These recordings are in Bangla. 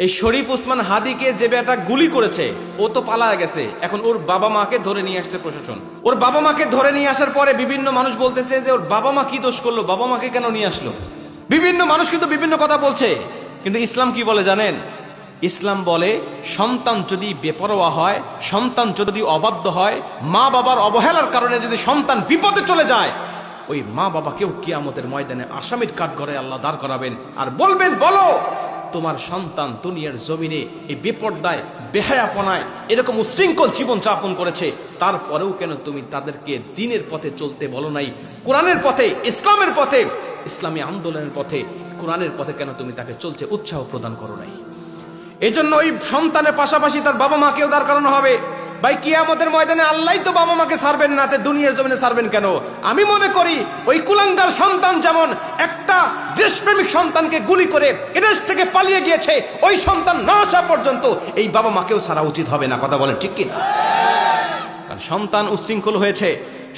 এই শরীফ ওসমান হাদিকে যে বেটা গুলি করেছে ও তো পালায় গেছে, এখন ওর বাবা মাকে ধরে নিয়ে আসছে প্রশাসন। ওর বাবা মাকে ধরে নিয়ে আসার পরে বিভিন্ন মানুষ বলতেছে যে ওর বাবা মা কি দোষ করলো, বাবা মাকে কেন নিয়ে আসলো। বিভিন্ন মানুষ কিন্তু বিভিন্ন কথা বলছে, কিন্তু ইসলাম কি বলে জানেন? ইসলাম বলে সন্তান যদি বেপরোয়া হয়, সন্তান যদি অবাধ্য হয়, মা বাবার অবহেলার কারণে যদি সন্তান বিপদে চলে যায়, ওই মা বাবাকেও কিয়ামতের ময়দানে আসামির কাঠগড়ায় আল্লাহ দাঁড় করাবেন আর বলবেন, বলো তোমার সন্তান দুনিয়ার জমিনে এই বেপরদায় বেহায়াপনায় এরকম উশৃঙ্খল জীবন যাপন করেছে, তারপরেও কেন তুমি তাদেরকে দ্বীনের পথে চলতে বলো নাই? কোরআনের পথে, ইসলামের পথে, ইসলামী আন্দোলনের পথে, কোরআনের পথে কেন তুমি তাকে চলতে উৎসাহ প্রদান করো নাই? এজন্য ওই সন্তানের পাশাপাশি তার বাবা মাকেও দাঁড় করানো হবে। ভাই, কিয়ামতের ময়দানে আল্লাহ তো বাবা মাকে ছাড়বেন না, তে দুনিয়ার জমিনে ছাড়বেন কেন? আমি মনে করি ওই কুলাঙ্গার সন্তান যেমন একটা দেশপ্রেমিক সন্তানকে গুলি করে এদেশ থেকে পালিয়ে গিয়েছে, ওই সন্তান না আসা পর্যন্ত এই বাবা মাকেও ছাড়া উচিত হবে না। কথা বলেন ঠিক কি না? কারণ সন্তান উশৃঙ্খল হয়েছে,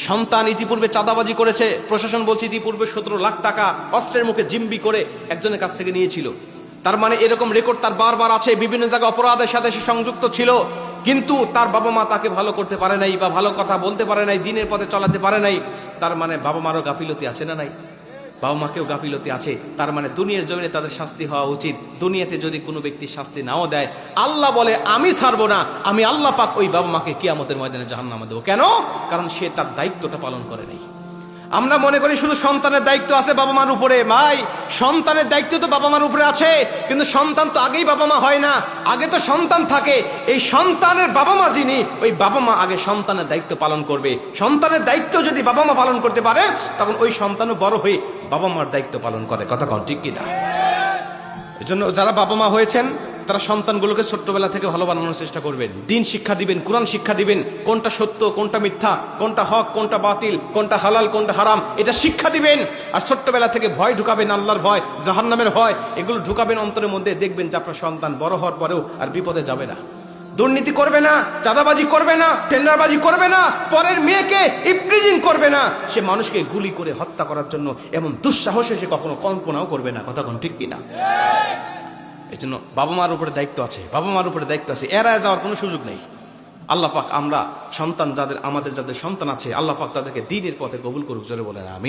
সন্তান ইতিপূর্বে চাঁদাবাজি করেছে, প্রশাসন বলছে ইতিপূর্বে 17 লাখ টাকা অস্ত্রের মুখে জিম্বি করে একজনের কাছ থেকে নিয়েছিল। তার মানে এরকম রেকর্ড তার বারবার আছে, বিভিন্ন জায়গায় অপরাধের সাথে সে সংযুক্ত ছিল, কিন্তু তার বাবা মা তাকে ভালো করতে পারে নাই বা ভালো কথা বলতে পারে নাই, দ্বীনের পথে চলাতে পারে নাই। তার মানে বাবা মারও গাফিলতি আছে না নাই? বাবা মাকেও গাফিলতি আছে। তার মানে দুনিয়ার জমিনে তাদের শাস্তি হওয়া উচিত। দুনিয়াতে যদি কোনো ব্যক্তি শাস্তি নাও দেয়, আল্লাহ বলে আমি ছাড়বো না, আমি আল্লাহ পাক ওই বাবা মাকে কিয়ামতের ময়দানে জাহান্নামে দেবো। কেন? কারণ সে তার দায়িত্বটা পালন করে নাই। আমরা মনে করি শুধু সন্তানের দায়িত্ব আছে বাবা মার উপরে। ভাই, সন্তানের দায়িত্ব তো বাবা মার উপরে আছে, কিন্তু সন্তান তো আগেই বাবা মা হয় না, আগে তো সন্তান থাকে। এই সন্তানের বাবা মা যিনি, ওই বাবা মা আগে সন্তানের দায়িত্ব পালন করবে। সন্তানের দায়িত্ব যদি বাবা মা পালন করতে পারে, তখন ওই সন্তানও বড় হয়ে বাবা মার দায়িত্ব পালন করে। কথা কন ঠিক কিনা? এজন্য যারা বাবা মা হয়েছেন তারা সন্তানগুলোকে ছোট্টবেলা থেকে ভালো বানানোর চেষ্টা করবেন। দ্বীন শিক্ষা দিবেন, কোরআন শিক্ষা দিবেন, কোনটা সত্য কোনটা মিথ্যা, কোনটা হক কোনটা বাতিল, কোনটা হালাল কোনটা হারাম, এটা শিক্ষা দিবেন। আর ছোট্টবেলা থেকে ভয় ঢুকাবেন, আল্লাহর ভয়, জাহান্নামের ভয়, এগুলো ঢুকাবেন অন্তরের মধ্যে। দেখবেন যে আপনার সন্তান বড় হওয়ার পরেও আর বিপদে যাবে না, দুর্নীতি করবে না, চাঁদাবাজি করবে না, টেন্ডারবাজি করবে না, পরের মেয়েকে ইপ্রিজিং করবে না, সে মানুষকে গুলি করে হত্যা করার জন্য এমন দুঃসাহসে সে কখনো কল্পনাও করবে না। কথা কোন ঠিক কিনা? এই জন্য বাবা মার উপরে দায়িত্ব আছে, বাবা মার উপরে দায়িত্ব আছে, এড়ায় যাওয়ার কোনো সুযোগ নেই। আল্লাহ পাক আমরা সন্তান যাদের, আমাদের যাদের সন্তান আছে, আল্লাহ পাক তাদেরকে দ্বীনের পথে কবুল করুক। জোরে বলেন আমিন।